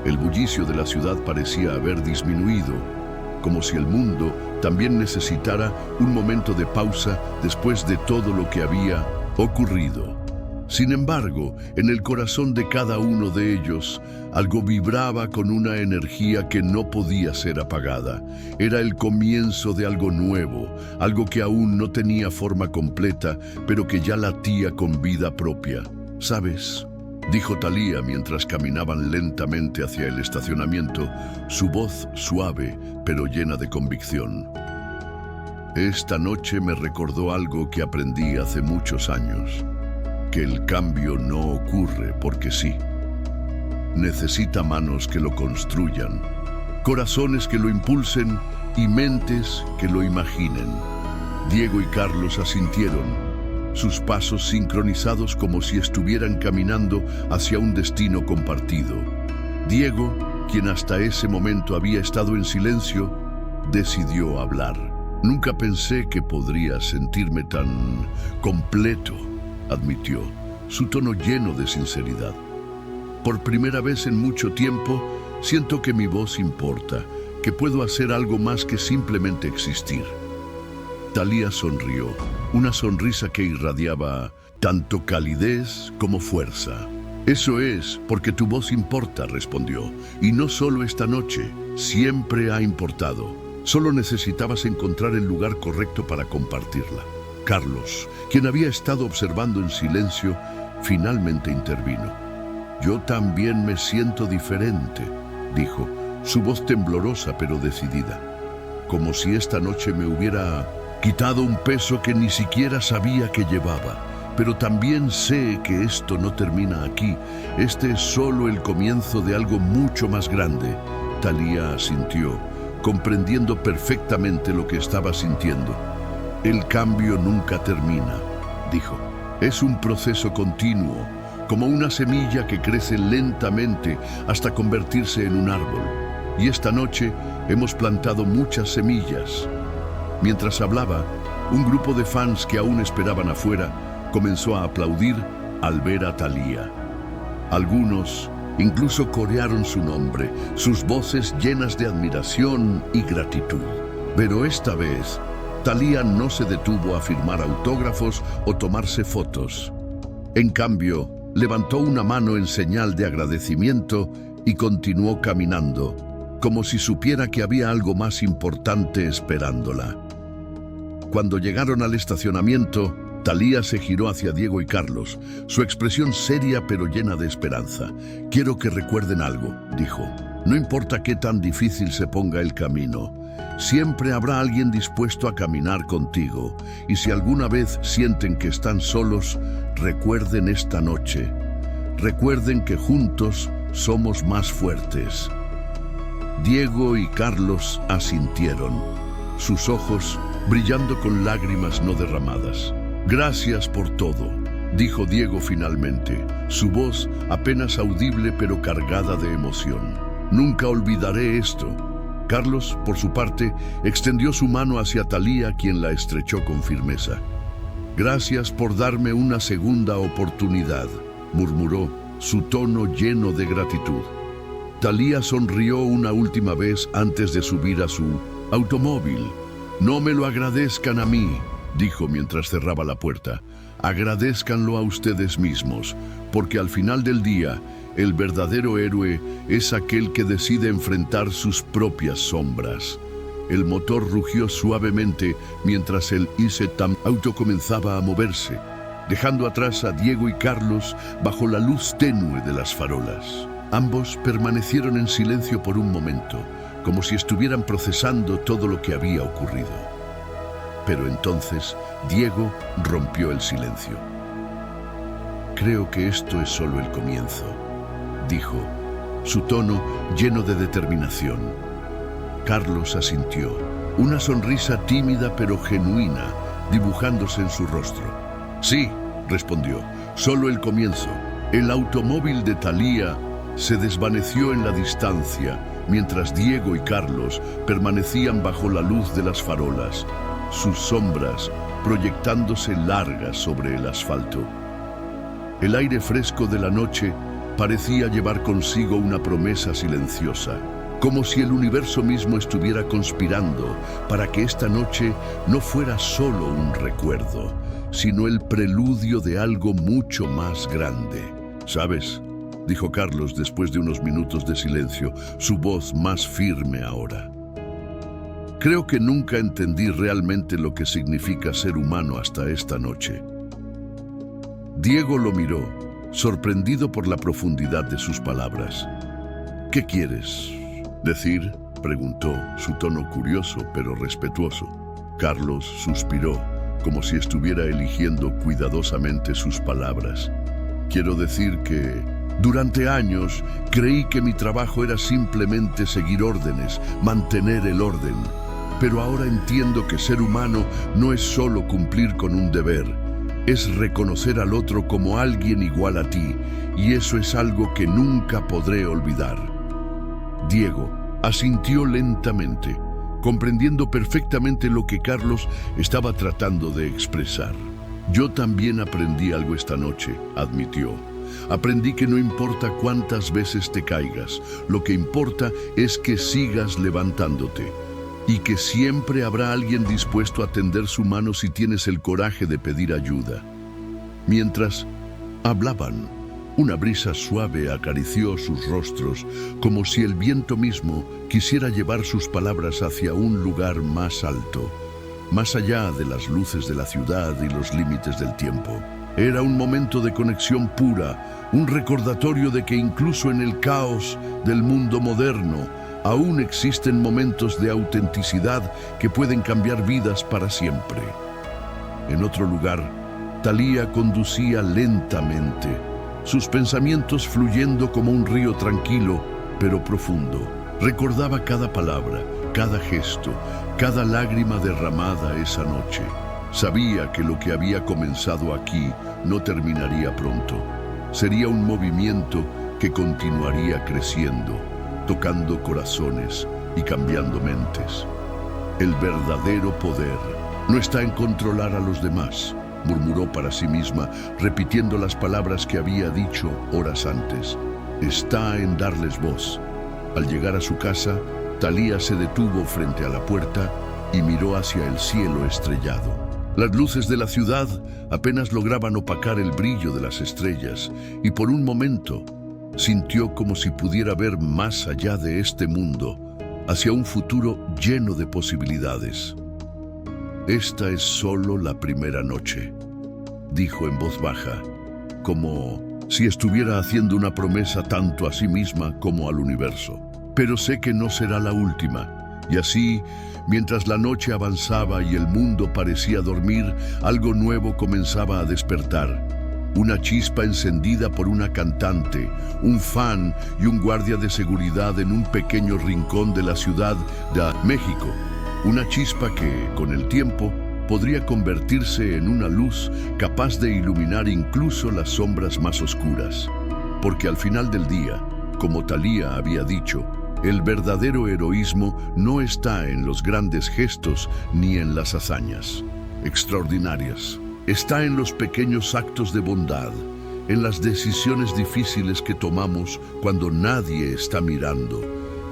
Speaker 1: El bullicio de la ciudad parecía haber disminuido, como si el mundo también necesitara un momento de pausa después de todo lo que había ocurrido. Sin embargo, en el corazón de cada uno de ellos, algo vibraba con una energía que no podía ser apagada. Era el comienzo de algo nuevo, algo que aún no tenía forma completa, pero que ya latía con vida propia. ¿Sabes?, dijo Thalía mientras caminaban lentamente hacia el estacionamiento, su voz suave, pero llena de convicción. Esta noche me recordó algo que aprendí hace muchos años. Que el cambio no ocurre porque sí. Necesita manos que lo construyan, corazones que lo impulsen y mentes que lo imaginen. Diego y Carlos asintieron, sus pasos sincronizados como si estuvieran caminando hacia un destino compartido. Diego, quien hasta ese momento había estado en silencio, decidió hablar. Nunca pensé que podría sentirme tan completo, admitió, su tono lleno de sinceridad. Por primera vez en mucho tiempo, siento que mi voz importa, que puedo hacer algo más que simplemente existir. Thalía sonrió, una sonrisa que irradiaba tanto calidez como fuerza. Eso es, porque tu voz importa, respondió. Y no solo esta noche, siempre ha importado. Solo necesitabas encontrar el lugar correcto para compartirla. Carlos, quien había estado observando en silencio, finalmente intervino. Yo también me siento diferente, dijo, su voz temblorosa pero decidida. Como si esta noche me hubiera quitado un peso que ni siquiera sabía que llevaba. Pero también sé que esto no termina aquí. Este es solo el comienzo de algo mucho más grande. Thalía asintió, comprendiendo perfectamente lo que estaba sintiendo. El cambio nunca termina, dijo. Es un proceso continuo, como una semilla que crece lentamente hasta convertirse en un árbol. Y esta noche hemos plantado muchas semillas. Mientras hablaba, un grupo de fans que aún esperaban afuera comenzó a aplaudir al ver a Thalía. Algunos incluso corearon su nombre, sus voces llenas de admiración y gratitud. Pero esta vez, Thalía no se detuvo a firmar autógrafos o tomarse fotos. En cambio, levantó una mano en señal de agradecimiento y continuó caminando, como si supiera que había algo más importante esperándola. Cuando llegaron al estacionamiento, Thalía se giró hacia Diego y Carlos, su expresión seria pero llena de esperanza. Quiero que recuerden algo, dijo. No importa qué tan difícil se ponga el camino, siempre habrá alguien dispuesto a caminar contigo. Y si alguna vez sienten que están solos, recuerden esta noche. Recuerden que juntos somos más fuertes. Diego y Carlos asintieron, sus ojos brillando con lágrimas no derramadas. Gracias por todo, dijo Diego finalmente, su voz apenas audible pero cargada de emoción. Nunca olvidaré esto. Carlos, por su parte, extendió su mano hacia Thalía, quien la estrechó con firmeza. Gracias por darme una segunda oportunidad, murmuró, su tono lleno de gratitud. Thalía sonrió una última vez antes de subir a su automóvil. No me lo agradezcan a mí, dijo mientras cerraba la puerta. Agradézcanlo a ustedes mismos, porque al final del día, el verdadero héroe es aquel que decide enfrentar sus propias sombras. El motor rugió suavemente mientras el ICE-TAM auto comenzaba a moverse, dejando atrás a Diego y Carlos bajo la luz tenue de las farolas. Ambos permanecieron en silencio por un momento, como si estuvieran procesando todo lo que había ocurrido. Pero entonces Diego rompió el silencio. Creo que esto es solo el comienzo, dijo, su tono lleno de determinación. Carlos asintió, una sonrisa tímida pero genuina dibujándose en su rostro. Sí, respondió, solo el comienzo. El automóvil de Thalía se desvaneció en la distancia mientras Diego y Carlos permanecían bajo la luz de las farolas, sus sombras proyectándose largas sobre el asfalto. El aire fresco de la noche parecía llevar consigo una promesa silenciosa, como si el universo mismo estuviera conspirando para que esta noche no fuera solo un recuerdo, sino el preludio de algo mucho más grande. ¿Sabes?, dijo Carlos después de unos minutos de silencio, su voz más firme ahora. Creo que nunca entendí realmente lo que significa ser humano hasta esta noche. Diego lo miró, sorprendido por la profundidad de sus palabras. ¿Qué quieres decir?, preguntó, su tono curioso pero respetuoso. Carlos suspiró, como si estuviera eligiendo cuidadosamente sus palabras. Quiero decir que durante años creí que mi trabajo era simplemente seguir órdenes, mantener el orden. Pero ahora entiendo que ser humano no es solo cumplir con un deber, es reconocer al otro como alguien igual a ti, y eso es algo que nunca podré olvidar. Diego asintió lentamente, comprendiendo perfectamente lo que Carlos estaba tratando de expresar. Yo también aprendí algo esta noche, admitió. Aprendí que no importa cuántas veces te caigas, lo que importa es que sigas levantándote. Y que siempre habrá alguien dispuesto a tender su mano si tienes el coraje de pedir ayuda. Mientras hablaban, Una brisa suave acarició sus rostros, como si el viento mismo quisiera llevar sus palabras hacia un lugar más alto, más allá de las luces de la ciudad y los límites del tiempo. Era un momento de conexión pura, un recordatorio de que incluso en el caos del mundo moderno, aún existen momentos de autenticidad que pueden cambiar vidas para siempre. En otro lugar, Thalía conducía lentamente, sus pensamientos fluyendo como un río tranquilo, pero profundo. Recordaba cada palabra, cada gesto, cada lágrima derramada esa noche. Sabía que lo que había comenzado aquí no terminaría pronto. Sería un movimiento que continuaría creciendo, tocando corazones y cambiando mentes. El verdadero poder no está en controlar a los demás, murmuró para sí misma, repitiendo las palabras que había dicho horas antes. Está en darles voz. Al llegar a su casa, Thalía se detuvo frente a la puerta y miró hacia el cielo estrellado. Las luces de la ciudad apenas lograban opacar el brillo de las estrellas y por un momento sintió como si pudiera ver más allá de este mundo, hacia un futuro lleno de posibilidades. Esta es solo la primera noche, dijo en voz baja, como si estuviera haciendo una promesa tanto a sí misma como al universo. Pero sé que no será la última. Y así, mientras la noche avanzaba y el mundo parecía dormir, algo nuevo comenzaba a despertar. Una chispa encendida por una cantante, un fan y un guardia de seguridad en un pequeño rincón de la ciudad de México. Una chispa que, con el tiempo, podría convertirse en una luz capaz de iluminar incluso las sombras más oscuras. Porque al final del día, como Thalía había dicho, el verdadero heroísmo no está en los grandes gestos ni en las hazañas extraordinarias. Está en los pequeños actos de bondad, en las decisiones difíciles que tomamos cuando nadie está mirando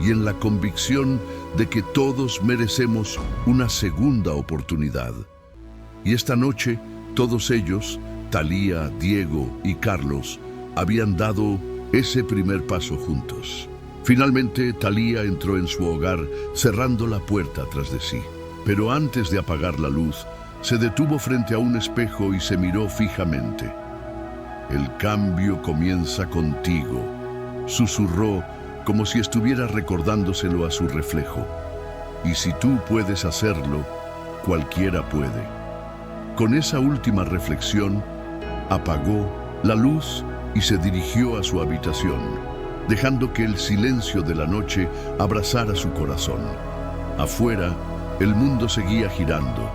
Speaker 1: y en la convicción de que todos merecemos una segunda oportunidad. Y esta noche, todos ellos, Thalía, Diego y Carlos, habían dado ese primer paso juntos. Finalmente, Thalía entró en su hogar, cerrando la puerta tras de sí. Pero antes de apagar la luz, se detuvo frente a un espejo y se miró fijamente. El cambio comienza contigo, susurró como si estuviera recordándoselo a su reflejo. Y si tú puedes hacerlo, cualquiera puede. Con esa última reflexión, apagó la luz y se dirigió a su habitación, dejando que el silencio de la noche abrazara su corazón. Afuera, el mundo seguía girando,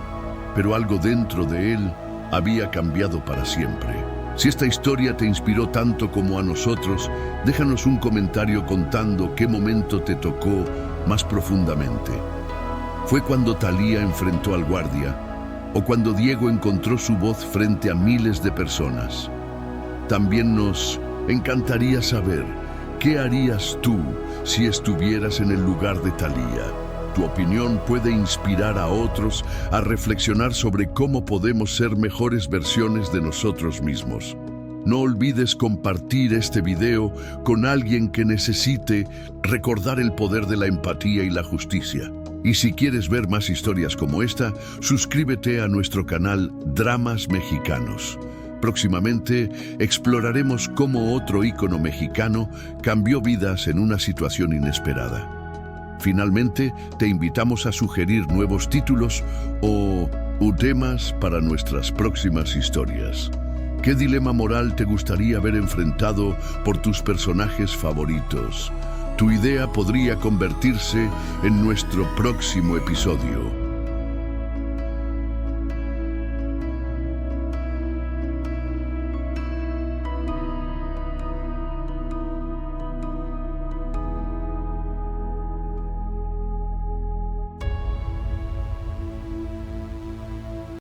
Speaker 1: pero algo dentro de él había cambiado para siempre. Si esta historia te inspiró tanto como a nosotros, déjanos un comentario contando qué momento te tocó más profundamente. ¿Fue cuando Thalía enfrentó al guardia o cuando Diego encontró su voz frente a miles de personas? También nos encantaría saber qué harías tú si estuvieras en el lugar de Thalía. Tu opinión puede inspirar a otros a reflexionar sobre cómo podemos ser mejores versiones de nosotros mismos. No olvides compartir este video con alguien que necesite recordar el poder de la empatía y la justicia. Y si quieres ver más historias como esta, suscríbete a nuestro canal Dramas Mexicanos. Próximamente exploraremos cómo otro ícono mexicano cambió vidas en una situación inesperada. Finalmente, te invitamos a sugerir nuevos títulos o temas para nuestras próximas historias. ¿Qué dilema moral te gustaría ver enfrentado por tus personajes favoritos? Tu idea podría convertirse en nuestro próximo episodio.